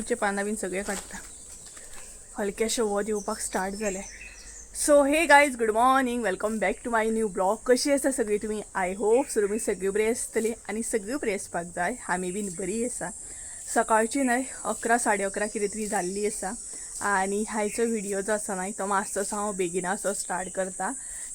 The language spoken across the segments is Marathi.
देवचे पानां बीन सगळे काडटा. हलकेशे वत येवपाक स्टार्ट जाले. So hey guys, good morning, welcome back to my new blog. कशी आसा सगळी तुमी? आय होप सो तुमी सगळी बरी आसतली आनी सगळी बरी आसपाक जाय. आमी बीन बरी आसा. सकाळची न्हय 11 साडे 11 कितें तरी जाल्ली आसा आनी हायचो व्हिडिओ जो आसा न्हय तो मातसो हांव बेगिनाचो स्टार्ट करता.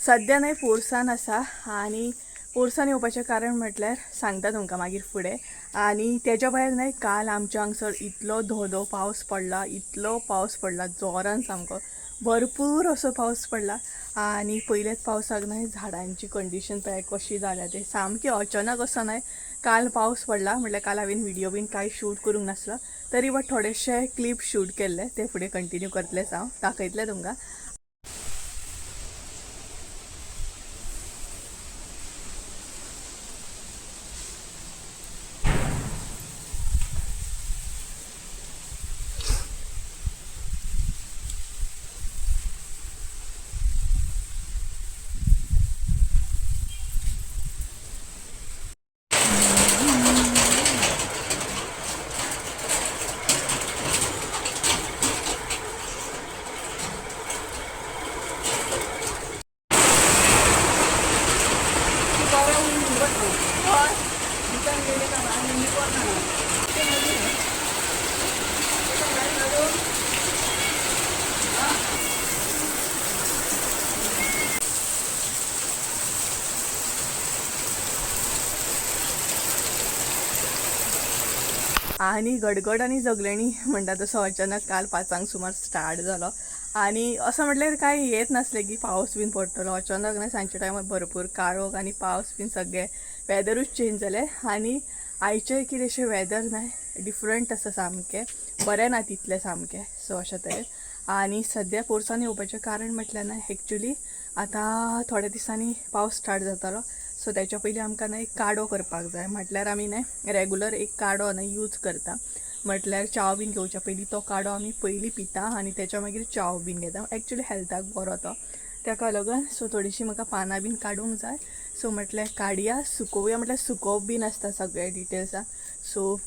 सद्या न्हय पोरसान आसा आनी पोरसान येवपाचें कारण म्हटल्यार सांगता तुमकां मागीर फुडें. आनी तेच्या भायर न्हय काल आमच्या हांगसर इतलो धो पावस पडला, इतलो पावस पडला जोरान, सामको भरपूर असो पावस पडला. आनी पयलेच पावसाक न्हय झाडांची कंडिशन पळय कशी जाल्या ते सामकी अचानक असो न्हय काल पावस पडला. म्हटल्यार काल हांवें व्हिडिओ बीन कांय शूट करूंक नासलो, तरी बट थोडेशे क्लिप शूट केल्ले, ते फुडें कंटिन्यू करतलेच हांव, दाखयतलें तुमकां. आणि गडगड आणि जगलेणी म्हणटा तसो अचानक काल 5 सुमार स्टार्ट जालो. आणि असं म्हटल्यार काय येत नसले की पावस बीन पडटलो. अचानक नाही सांजच्या टायमार भरपूर काळोख आणि पावस बीन सगळे वेदरूच चेंज जाले. आणि आयचे कितेंशे वेदर नाही डिफरंट आसा, सामकें बरें ना तितलें सामकें. सो अशें तरेन आणि सद्या पोरसान येवपाचें कारण म्हटल्यार ना एक्चुली आतां थोड्या दिसांनी पावस स्टार्ट जातालो. सो त्याच्या पयलीं आमकां न्हय काडो करपाक जाय. म्हटल्यार आमी न्हय रेगुलर एक काडो न्हय यूज करता. म्हटल्यार चाव बीन घेवच्या पयलीं तो काडो आमी पयलीं पिता आनी त्याच्या मागीर चाव बीन घेता. एक्चुली हेल्थाक बरो तो, ताका लागून. सो थोडीशी म्हाका पानां बीन काडूंक जाय. सो म्हटल्यार काडया, सुकोवया, म्हटल्यार सुकोवप बीन आसता सगळे डिटेल्सा. सो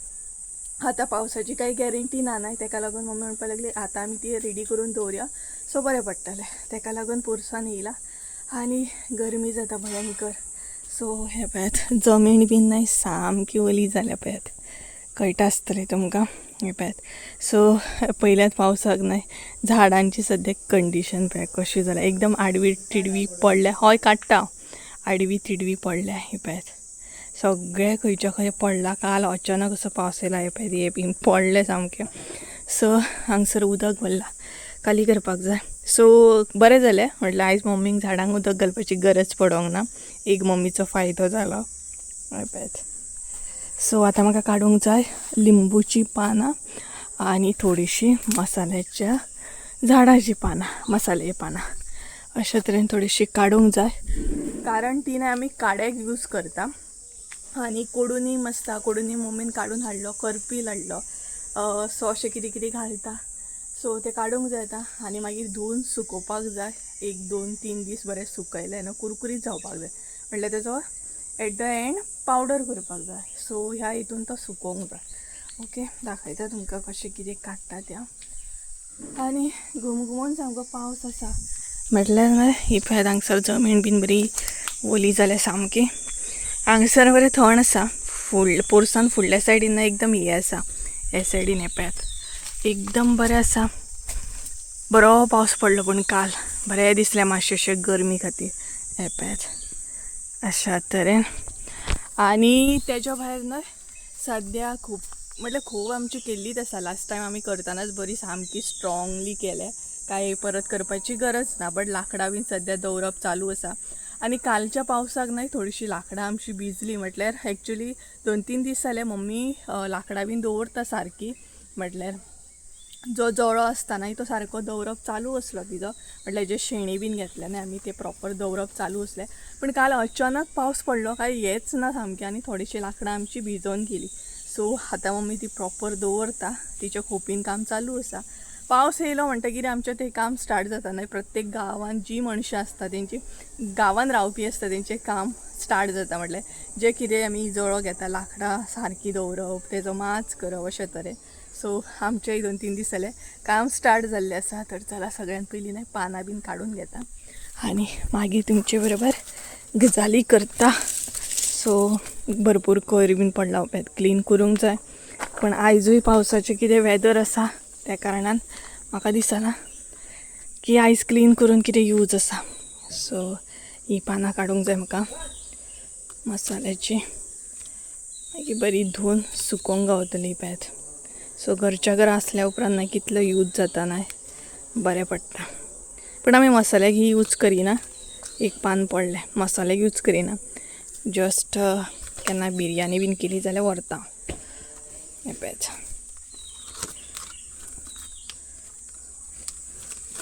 आतां पावसाची काही गॅरंटी ना न्हय, ताका लागून मम्मी म्हणपाक लागली आतां आमी ती रेडी करून दवरया सो बरें पडटलें. ताका लागून पोरसान येयला आनी गरमी जाता भयंकर. सो हे पळयात जमीन बीन न्हय सामकी ओली जाल्या पळयात, कळटा आसतलें तुमकां. हे पळयात. सो पयल्याच पावसाक न्हय झाडांची सद्या कंडिशन पळय कशी जाल्या. एकदम आडवी तिडवी पडल्या. हय काडटा, आडवी तिडवी पडल्या. हे पळयात सगळे खंयच्या खंय पडला. काल अचानक असो पावस येयला. हे पळयात हे बीन पडले सामकें. सो हांगसर उदक भरला, खाली करपाक जाय. सो बरें जालें, म्हटल्यार आयज मम्मीक झाडांक उदक घालपाची गरज पडोंक ना. एक मम्मीचो फायदो जालो. पळयात. सो आतां म्हाका काडूंक जाय लिंबूची पानां आनी थोडीशी मसाल्याच्या झाडाची पानां, मसाले पानां अशे तरेन थोडीशी काडूंक जाय. कारण ती न्हय आमी काड्याक यूज करता. आनी कोडुनीम आसता, कोडुनीम मम्मीन काडून हाडलो, करपील हाडलो. सो अशें कितें कितें घालता. सो ते काडूंक जाय आतां आनी मागीर धुवन सुकोवपाक जाय. 1-2-3 दीस बरें सुकयलें न्हू कुरकुरीत जावपाक जाय. म्हटल्यार तेजो एट द एंड पावडर करपाक जाय. सो ह्या हितून तो सुकोवंक जाय. ओके, दाखयता तुमकां कशें कितें काडटा तें. आनी घुमघुमोन सामको पावस आसा. म्हटल्यार न्हय ही पळयात हांगसर जमीन बीन बरी ओली जाल्या सामकी. हांगसर बरें थंड आसा. पोरसान फुडल्या सायडीन एकदम हे आसा, हे सायडीन हे पळयात एकदम बरें आसा. बरो पावस पडलो पूण काल बरें दिसलें मातशें गरमी खातीर. हे पळयात अशा तरेन. आनी तेच्या भायर न्हय सद्या खूब आमची केल्लीच आसा. लास्ट टायम आमी करतानाच बरी सामकी स्ट्रॉंगली केल्या, काय परत करपाची गरज ना. बट लाकडां बीन सद्या दवरप चालू आसा. आनी कालच्या पावसाक न्हय थोडीशी लाकडां आमची भिजली. म्हटल्यार एक्चुली 2-3 दीस जाले मम्मी लाकडां बीन दवरता सारकी. म्हटल्यार जो जळो आसता न्हय तो सारको दवरप चालू असलो तिजो. म्हटल्यार जे शेणी बीन घेतले न्हय आमी ते प्रॉपर दवरप चालू असलें. पण काल अचानक पावस पडलो, काय हेच ना सामकें. आनी थोडीशी लाकडां आमची भिजोवन गेली. सो आतां मम्मी ती प्रॉपर दवरता, तिच्या खोपीन काम चालू आसा. पावस येयलो म्हणटकीर आमचें तें काम स्टार्ट जाता न्हय. प्रत्येक गांवांत जी मनशां आसता तेंची, गांवांत रावपी आसता तेंचें काम स्टार्ट जाता. म्हटल्यार जे कितें आमी जळो घेता लाकडां सारकी दवरप, तेजो माच करप अशे तरेन. सो आमच्याही 2-3 दीस जाले काम स्टार्ट जाल्लें आसा. तर चला सगळ्यात पयलीं न्हय पानां बीन काडून घेता आनी मागीर तुमचे बरोबर गजाली करता. सो भरपूर कोयर बीन पडला पळय क्लीन करूंक जाय. पण आयजूय पावसाचें कितें वेदर आसा त्या कारणान म्हाका दिसना की आयज क्लीन करून कितें यूज आसा. सो ही पानां काडूंक जाय म्हाका मसाल्याची. मागीर बरी धुवन सुकोवंक गावतली पळयात. सो घरच्या घरा आसल्या उपरांत ना कितलो यूज जाता नाय बरें पडटा. पण आमी मसाल्याक ही यूज करिना. एक पान पडलें मसाल्याक यूज करिना. जस्ट केन्ना बिरयानी बीन केली जाल्यार व्हरता. हें पळयात.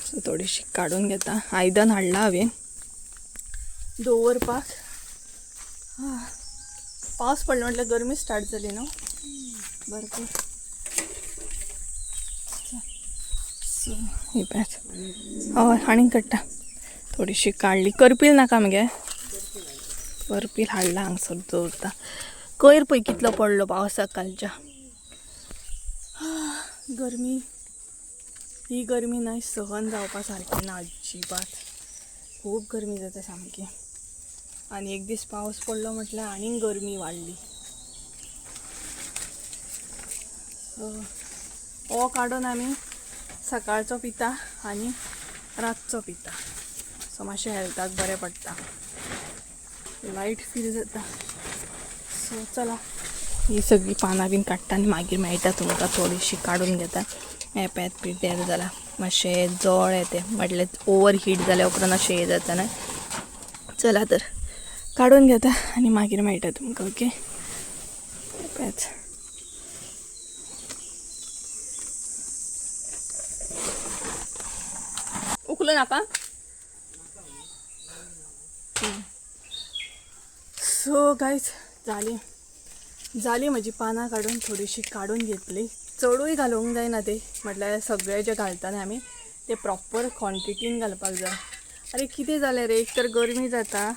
सो थोडीशी काडून घेता. आयदन हाडला हांवें दवरपाक. पावस पडलो म्हटल्यार गरमी स्टार्ट जाली न्हू भरपूर. सो ही पळयात हय आनीक काडटा. थोडीशी काडली. करपील नाका मगे. करपील हाडला हांगसर दवरता. कोयर पळय कितलो पडलो पावसाक कालच्या. गरमी ही गरमी न्हय सहन जावपा सारकी ना अजिबात. खूब गरमी जाता सामकी. आनी एक दीस पावस पडलो म्हटल्यार आनीक गरमी वाडली. सो हो काडून आमी सकाळचो पिता आनी रातचो पिता. सो मातशें हेल्थाक बरें पडटा. लायट फील जाता. सो चला ही सगळी पानां बीन काडटा आनी मागीर मेळटा तुमकां. थोडीशी काडून घेता. हें पळयात पिड्ड्यार जाला. मातशें जळ येते म्हटल्यार ओवर हीट जाल्या उपरांत अशें हें जाता ना. चला तर काडून घेता आनी मागीर मेळटा तुमकां. ओके पळयात. उकलो नाका. सो गायज जाली म्हजी पानां काडून थोडीशी काडून घेतली. चडूय घालूंक जायना ते म्हटल्यार सगळे जे घालताले आमी ते प्रॉपर क्वॉन्टिटीन घालपाक जाय. अरे कितें जालें रे एक तर गरमी जाता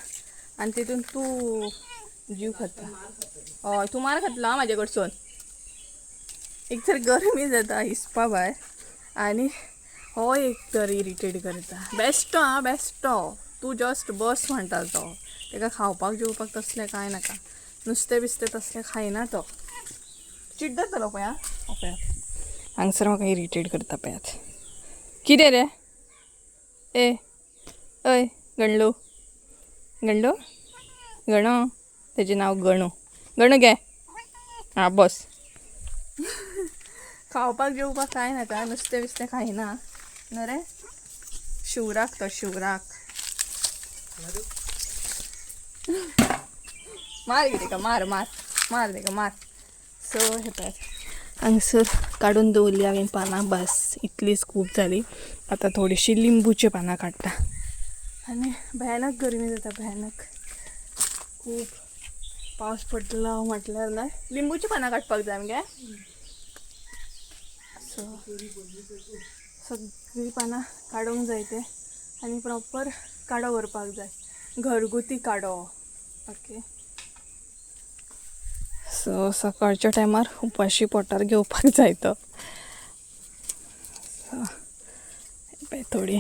आनी तितून तूं जीव खाता. हय तूं मार खातलो म्हाजे कडसून. एक तर गरमी जाता हिसपा भायर आनी हो एक तर इरिटेट करता. बेश्टो बेश्टो. तूं जस्ट बस म्हणटा तो. ताका खावपाक जेवपाक तसलें कांय नाका. नुस्तें बिस्तें तसलें खायना तो. चिड्डतलो पळय पळयात. हांगसर म्हाका इरिटेट करता पळयात. कितें रे ए अय गणलो गणलो गणो. तेजें नांव गणू. गणू गे हां बस. खावपाक जेवपाक कांय नाका. नुस्तें बिस्तें खायना न्हू रे. शिवराक तो शिवराक. मार कितें मार मार मार तेका मार. सो हे पळयात हांगसर काडून दवरली हांवें पानां. बस इतलीच खूब जाली. आतां थोडीशी लिंबूची पानां काडटा. आनी भयानक गरमी जाता भयानक. खूब पावस पडलो म्हटल्यार न्हय लिंबूची पानां काडपाक जाय मगे. सो सगळी पानां काडूंक जाय ते आनी प्रॉपर काडो करपाक जाय. घरगुती काडो. ओके. सो सकाळच्या टायमार उपाशी पोटार घेवपाक जाय तो. थोडी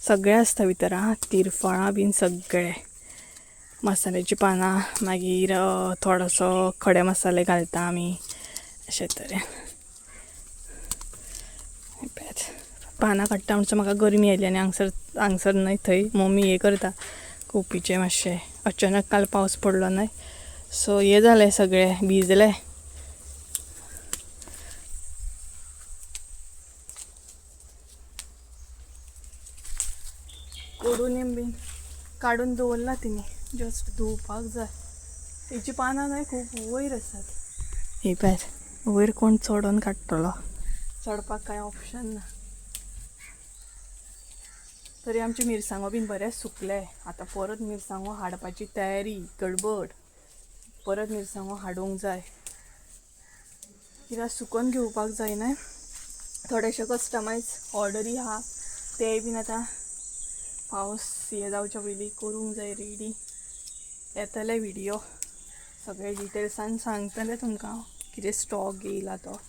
सगळें आसता भितर तिरफळां बीन सगळे. मसाल्याची पानां मागीर थोडोसो खडे मसाले घालता आमी अशे तरेन. पानां काडटा म्हणसर म्हाका गरमी आयली आनी हांगसर न्हय थंय मम्मी हें करता कोपीचें मातशें. अचानक काल पावस पडलो न्हय सो हें जालें सगळें भिजलें. कोडून बीन काडून दवरला तिणी. जस्ट धुवपाक जाय. हेची पानां न्हय खूब वयर आसात. ही पळय वयर कोण चडोन काडटलो. चडपाक कांय ऑप्शन ना. तरी आमची मिरसांगो बीन बरेंच सुकले. आतां परत मिरसांगो हाडपाची तयारी गडबड. परत मिरसांगो हाडूंक जाय कित्याक सुकोवन घेवपाक जाय न्हय. थोडेशे कस्टमायज ऑर्डरी आहा तेय बीन आतां पावस हे जावच्या पयलीं करूंक जाय रेडी. येतले व्हिडिओ सगळे डिटेल्सान सांगतले तुमकां कितें स्टॉक येयला तो.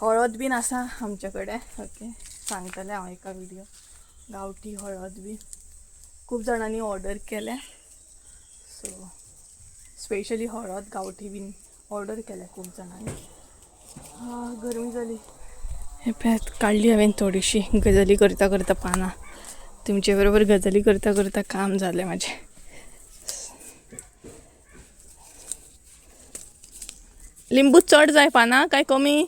हळद बीन आसा आमच्याकडे. ओके, सांगतले हांव एका व्हिडिओ. गावठी हळद बी खूप जणांनी ऑर्डर केल्या. सो स्पेशली हळद गावठी बीन ऑर्डर केल्या खूप जणांनी. गरमी झाली. हे पॅत काढली हांवें थोडीशी गजाली करता करता पानां. तुमचे बरोबर गजाली करता करता काम झाले माझे. लिंबू चढ जाय पानां काय कमी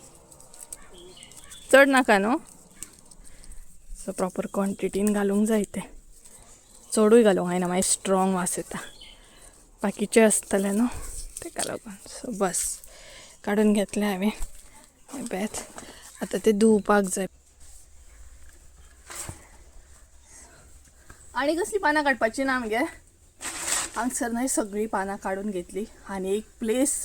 चढ नाका न्हू. सो प्रॉपर क्वॉन्टिटीन घालूंक जाय ते. चडूय घालूंक जायना मागीर स्ट्रॉंग वास येता. बाकीचे आसतले न्हू तेका लागून. सो बस काडून घेतले हांवें. बेत आतां ते धुवपाक जाय. आनी कसली पानां काडपाची ना मगे. हांगसर न्हय सगळीं पानां काडून घेतली आनी एक प्लेस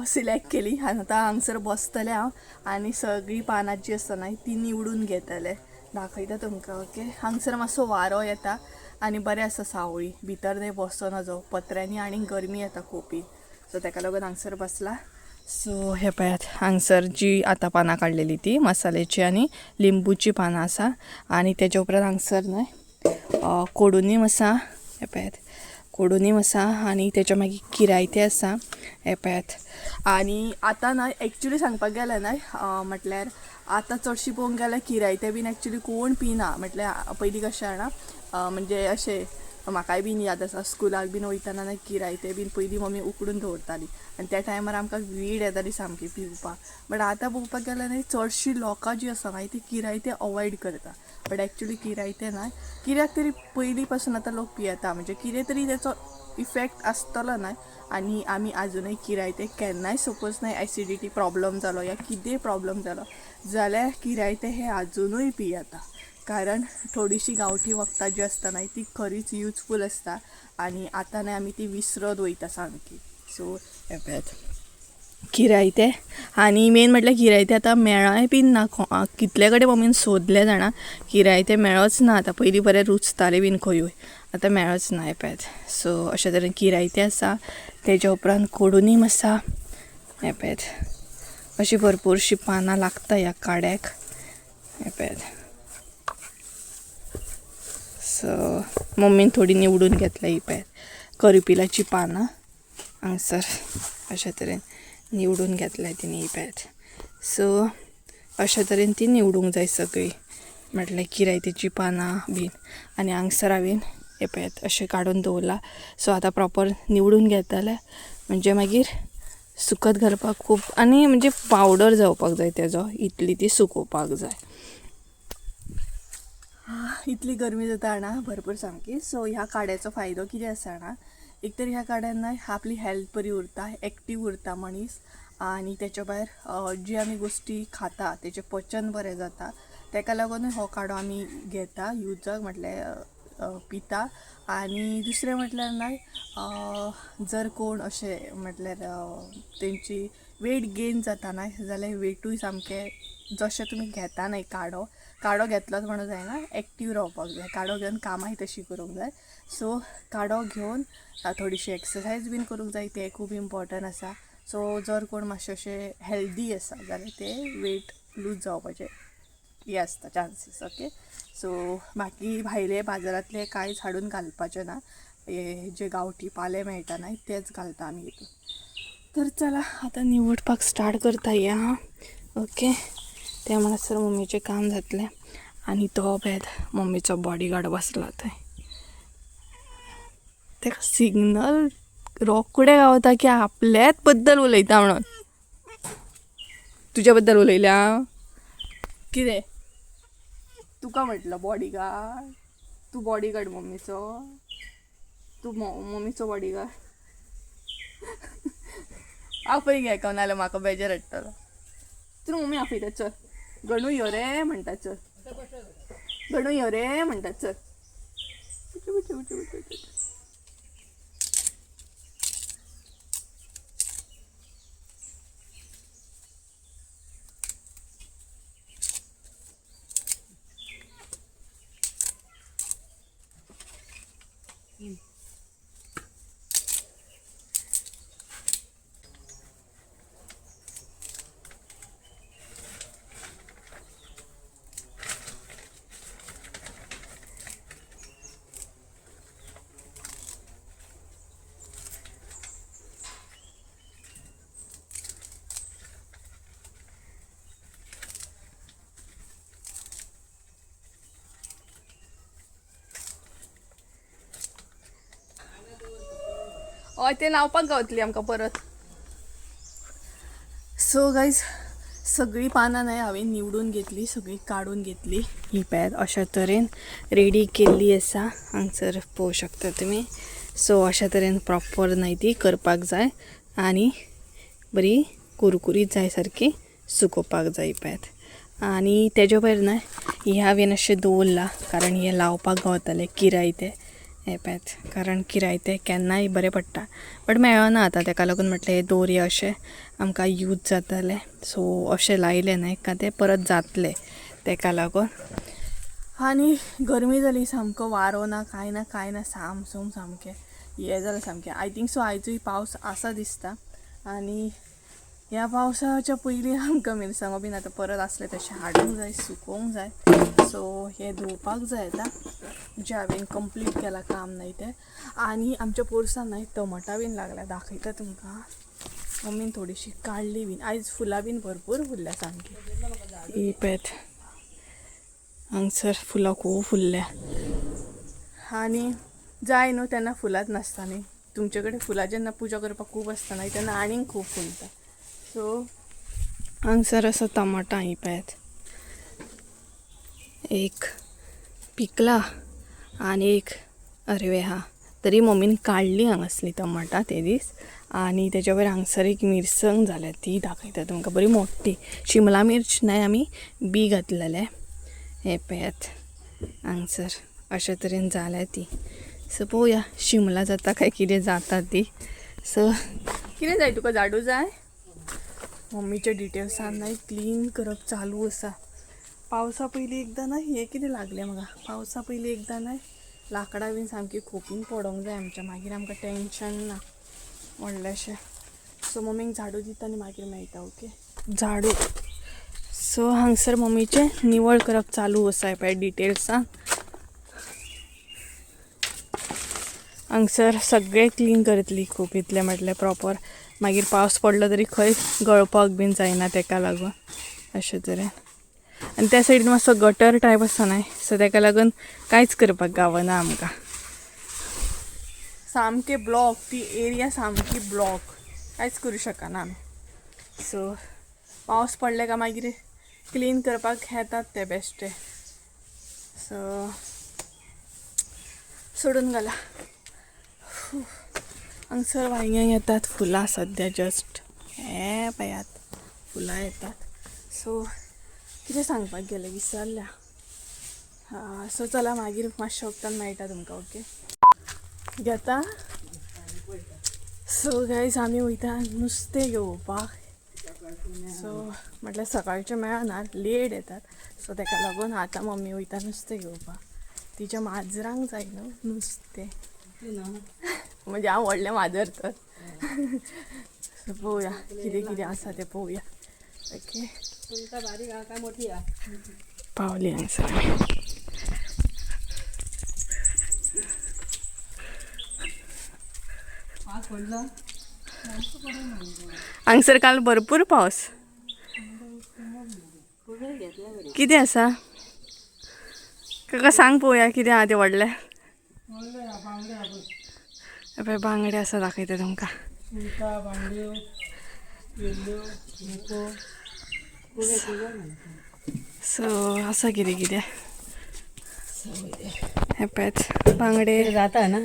सिलेक्ट केली. आनी आतां हांगसर बसतलें हांव आनी सगळीं पानां जी आसता न्हय ती निवडून घेतले. दाखयता तुमकां. ओके, हांगसर मातसो वारो येता आनी बरें आसा सावळी. भितर थंय बसना जो पत्र्यांनी आनी गरमी येता खूब. सो तेका लागून हांगसर बसला. सो हे पळयात हांगसर जी आतां पानां काडलेली ती मसाल्याची आनी लिंबूची पानां आसा. आनी तेच्या उपरांत हांगसर न्हय कोडुनीम आसा. हे पळयात कोडुनीम आसा आनी तेच्या मागीर किरायते आसा. हे पळयात. आनी आतां न्हय एक्चुली सांगपाक गेल्यार न्हय म्हटल्यार आतां चडशी पळोवंक गेल्यार किरायते बीन एक्चुली कोण पिना. म्हटल्यार पयलीं कशें जाणा म्हणजे अशें म्हाकाय बीन याद आसा स्कुलाक बीन वयताना न्हय किरायते बीन पयलीं मम्मी उकडून दवरताली आनी त्या टायमार आमकां वीड येताली सामकी पिवपाक. बट आतां पळोवपाक गेल्यार न्हय चडशीं लोकां जी आसा न्हय ती किरायते अवॉयड करता. बट एक्चुली किरायते न्हय कित्याक तरी पयलीं पासून आतां लोक पियेता म्हणजे कितें तरी तेचो इफेक्ट आसतलो न्हय. आनी आमी आजुनूय किरायते केन्नाय सपोज न्हय एसिडिटी प्रॉब्लम जालो या कितेंय प्रॉब्लम जालो जाल्यार किरायते हे आजुनूय पियेता. कारण थोडीशी गांवठी वखदां जी आसता न्हय ती खरीच युजफूल आसता आनी आतां न्हय आमी ती विसरत वयता सामकी. सो हे पळयात किरायते. आनी मेन म्हटल्यार किरायते आतां मेळाय बीन ना. कितले कडेन मम्मीन सोदले जाणा किरायते मेळच ना. आतां पयलीं बरें रुचताले बीन खंयूय आतां मेळच ना. हे पळयात. सो अशे तरेन किरायते आसा. तेच्या उपरांत कोडुनीम आसा. हे पळयात अशी भरपूरशी पानां लागता ह्या काड्याक. हे पळयात. सो मम्मीन थोडी निवडून घेतल्या. ही पळयात करपिलाची पानां हांगसर अशे तरेन निवडून घेतल्या तिणी. ही पळयात. सो अशे तरेन ती निवडूंक जाय सगळी म्हटल्यार किरायतेची पानां बीन. आनी हांगसर हांवें हे पळयात अशें काडून दवरला. सो आतां प्रॉपर निवडून घेतले म्हणजे मागीर सुकत घालपाक खूब आनी म्हणजे पावडर जावपाक जाय तेजो इतली ती सुकोवपाक जाय. इतली गरमी जाता जाणा भरपूर सामकी. सो ह्या काड्याचो फायदो कितें आसा जाणा एक तर ह्या काड्यान न्हय आपली हेल्थ बरी उरता एक्टीव उरता मनीस. आनी तेच्या भायर जी आमी गोश्टी खाता तेचें पचन बरें जाता. तेका लागून हो काडो आमी घेता युजाक म्हटल्यार पिता. आनी दुसरें म्हटल्यार न्हय जर कोण अशें म्हटल्यार तेंची वेट गेन जाता न्हय जाल्यार वेटूय सामकें जशें तुमी घेता न्हय काडो घेतलोच म्हणून जायना एक्टीव रावपाक जाय. काडो घेवन कामाय तशी करूंक जाय. सो काडो घेवन थोडीशी एक्सरसायज बीन करूंक जाय तें खूब इम्पॉर्टंट आसा. सो जर कोण मातशे अशें हेल्दी आसा जाल्यार ते वेट लूज जावपाचे हे आसता चान्सीस. ओके, सो बाकी भायले बाजारांतले कांयच हाडून घालपाचें ना. हे जे गांवठी पाले मेळटा न्हय तेच घालता आमी हितून. तर चला आतां निवडपाक स्टार्ट करता या. ओके, ते म्हणसर मम्मीचें काम जातलें. आनी तो पळयात मम्मीचो बॉडीगार्ड बसला थंय. तेका सिग्नल रोखडे गावता की आपल्याच बद्दल उलयता म्हणून. तुज्या बद्दल उलयल्या कितें तुका म्हटलं बॉडीगार्ड. तूं बॉडीगार्ड मम्मीचो. तूं मम्मीचो बॉडीगार्ड. आपय घे का नाल्यार म्हाका बेजार हाडटलो. तूं मम्मी आपयता चल. गणू यो रे म्हणटा चल. गणू यो रे म्हणटा चल. हय ते लावपाक गावतली आमकां परत. सो गायज सगळी पानां नाही हांवें निवडून घेतली, सगळी काडून घेतली. ही पॅद अशा तरेन रेडी केल्ली आसा, हांगसर पळोवं शकता तुमी. सो अशा तरेन प्रॉपर न्हय ती करपाक जाय आनी बरी कुरकुरीत जाय सारकी सुकोवपाक जाय पॅद. आनी तेज्या भायर न्हय हे हांवें अशें दवरला कारण हे लावपाक गावतले किरायते हे पॅद, कारण किरायते केन्नाय बरें पडटा. बट मेळना आतां, ताका लागून म्हटलें हे दवरया अशें आमकां यूज जातले. सो अशें लायले न्हय का ते परत जातले ताका लागून. आनी गरमी जाली, सामको वारो ना कांय ना सामसूम सामकें हें जालें सामकें. आय थिंक सो आयजूय पावस आसा दिसता. आनी ह्या पावसाच्या पयलीं आमकां मिरसांगो बीन आतां परत आसले तशें हाडूंक जाय, सुकोवंक जाय. सो हे धुवपाक जाय आतां, जे हांवें कंप्लीट केलां काम न्हय तें. आनी आमच्या पोरसां न्हय टमाटां बीन लागल्या, दाखयता तुमकां. मम्मीन थोडीशी काडली बीन, आयज फुलां बीन भरपूर फुल्ल्या सामकी. ही पॅद हांगसर फुलां खूब फुल्ल्या. आनी जाय न्हू तेन्ना फुलांच नासता न्ही. तुमचे कडेन फुलां जेन्ना पुजा करपाक खूब आसता न्हय तेन्ना आनीक खूब फुलता. सो हांगसर आसा टमाटां. ही पॅद एक पिकला आनी एक अरवे आहा, तरी मम्मीन काडली हांगासली टमाटां ते दीस. आनी तेज्या वयर हांगसर एक मिरसंग जाल्या, ती दाखयता तुमकां बरी मोठी. शिमला मिर्च न्हय आमी बी घातलेले. हे पळयात हांगसर अशे तरेन जाल्या ती. सो पळोवया शिमला जाता काय कितें जाता ती. सो कितें जाय तुका, झाडू जाय? मम्मीच्या डिटेल्सान न्हय क्लीन करप चालू आसा. पावसा पयलीं एकदां न्हय हें कितें लागलें म्हाका, पावसा पयलीं एकदां न्हय लाकडां बीन सामकी खोपीन पडोंक जाय आमच्या, मागीर आमकां टेंशन ना व्हडलेशें. सो मम्मीक झाडू दिता आनी मागीर मेळटा. ओके झाडू. सो हांगसर मम्मीचें निवळ करप चालू आसा पळय डिटेल्सान. हांगसर सगळें क्लीन करतली खूब इतलें म्हटलें प्रॉपर. मागीर पावस पडलो तरी खंय गळपाक बीन जायना ताका लागून अशें तरेन. आनी त्या सायडीन मातसो गटर टायप आसा न्हय, सो ताका लागून कांयच करपाक गावना आमकां. सामकें ब्लॉक, ती एरिया सामकी ब्लॉक, कांयच करूं शकना आमी. सो पावस पडले काय मागीर क्लीन करपाक येतात ते बेश्टे. सो सोडून घाला. हांगसर वांयग्यांक येतात फुलां सद्या जस्ट. हे पळयात फुलां येतात. सो कितें सांगपाक गेलें विसरल्या. सो चला मागीर मातशें वक्तान मेळटा तुमकां. ओके घेता. सो गायज आमी वयता नुस्तें घेवपाक. सो म्हटल्यार सकाळचें मेळना, लेट येतात. सो ताका लागून आतां मम्मी वयता नुस्तें घेवपाक. तिच्या माजरांक जाय न्हू नुस्तें, म्हणजे हांव व्हडलें माजर तर. सो पळोवया कितें कितें आसा तें पळोवया. ओके पावली हांगसर आमी. हांगसर काल भरपूर पावस. कितें आसा काका सांग पळोवया कितें आहा तें व्हडलें. पळय बांगडे आसा दाखयता तुमकां. सो आसा कितें कितें. हे पळयात बांगडे जाता ना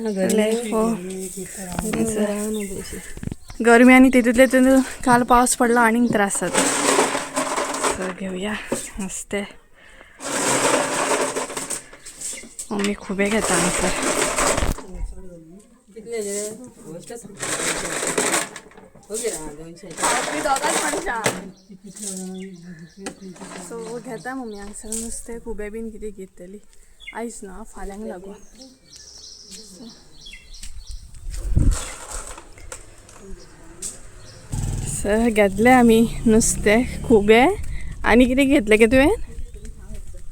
गरमी आनी तितूंतले तितून काल पावस पडलो आनीक त्रास जाता. सो घेवया नुस्तें. मम्मी खुबे घेता हांगसर. सो घेता मम्मी हांगसर नुस्तें. खुबे बीन कितें घेतली आयज ना फाल्यांक लागून. सो घेतलें आमी नुस्तें खुबे. आनी कितें घेतलें गे तुवें?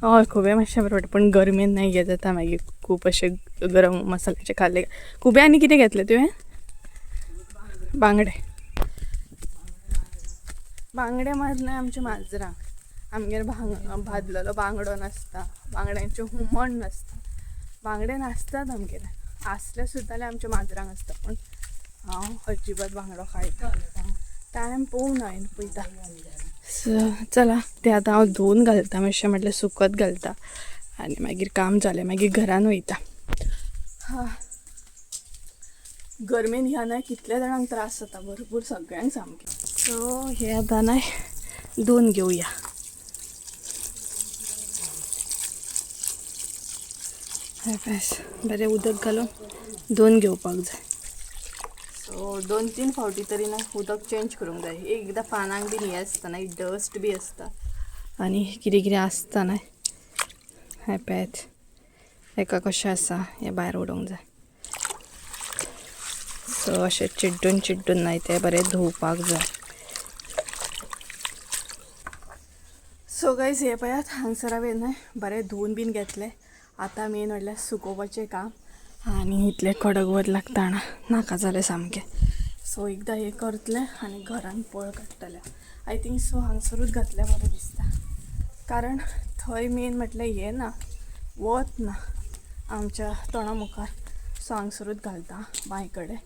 हय खुबे मातशें बरें पडटा, पूण गरमेन नाही घेत जाता मागीर खूब अशें गरम मसाल्याचें खाल्ले. खुबे आनी कितें घेतलें तुवें? बांगडे. बांगडे मारले आमच्या माजरांक. आमगेर भाजलेलो बांगडो नासता, बांगड्यांचें हुमण नासता. बांगडे नासतात आमगेर, आसले सुद्दां आमच्या माजरांक आसता. पूण हांव अजिबात बांगडो खायता टायम पळोवंक हांवें पळयता. सो चला ते आतां हांव धुवन घालता मातशें म्हटल्यार सुकत घालता आनी मागीर काम जालें मागीर घरान वयता. गरमेन ह्या न्हय कितल्या जाणांक त्रास जाता भरपूर सगळ्यांक सामकें. सो हे आतां न्हय धुवन घेवया. बरें उदक घालून धुवन घेवपाक जाय. सो 2-3 फावटी तरी ना उदक चेंज करूंक जाय. एकदां पानांक बीन हें आसता न्हय डस्ट बी आसता आनी कितें कितें आसता न्हय हें पळयात हेका कशें आसा हें भायर उडोवंक जाय. सो अशें चिड्डून चिड्डून न्हय तें बरें धुवपाक जाय. सो गायज हे पळयात हांगसर हांवें न्हय बरें धुवन बीन घेतलें. आतां मेन म्हणल्यार सुकोवपाचें काम आनी इतलें कडक वत लागता हांगा नाका जालें सामकें. सो एकदां हें करतलें आनी घरान पळ काडटलें. आय थिंक सो हांगसरूच घातल्यार बरें दिसता कारण थंय मेन म्हटल्यार हें ना वत ना आमच्या तोंडा मुखार. सो हांगसरूच घालता बांय कडेन.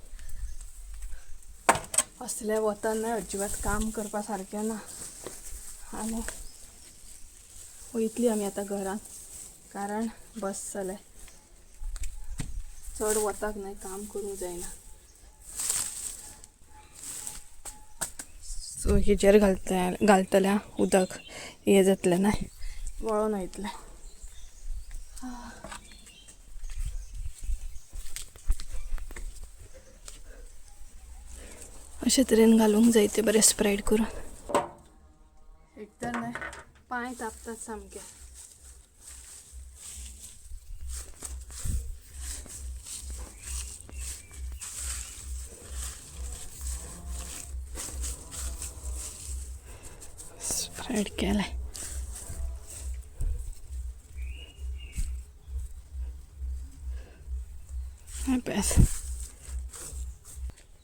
असल्या वतान न्हय अजिबात काम करपा सारकें ना. आनी वयतली आमी आतां घरान कारण बस जालें चड वताक न्हय काम करूंक जायना. सो हेजेर घालतलें उदक हें जातलें न्हय वळोन वयतलें. अशे तरेन घालूंक जाय तें बरें स्प्रेड करून. एक तर न्हय पांय तापतात सामके. स्प्रेड केलें.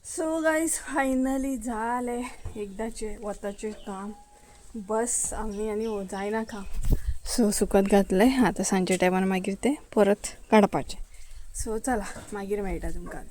सो गायज फायनली जालें एकदांचें वताचें काम. बस आमी आनी जायना काम. सो सुकत घातलें आतां सांजचे टायमार मागीर तें परत काडपाचें. सो चला मागीर मेळटा तुमकां आतां.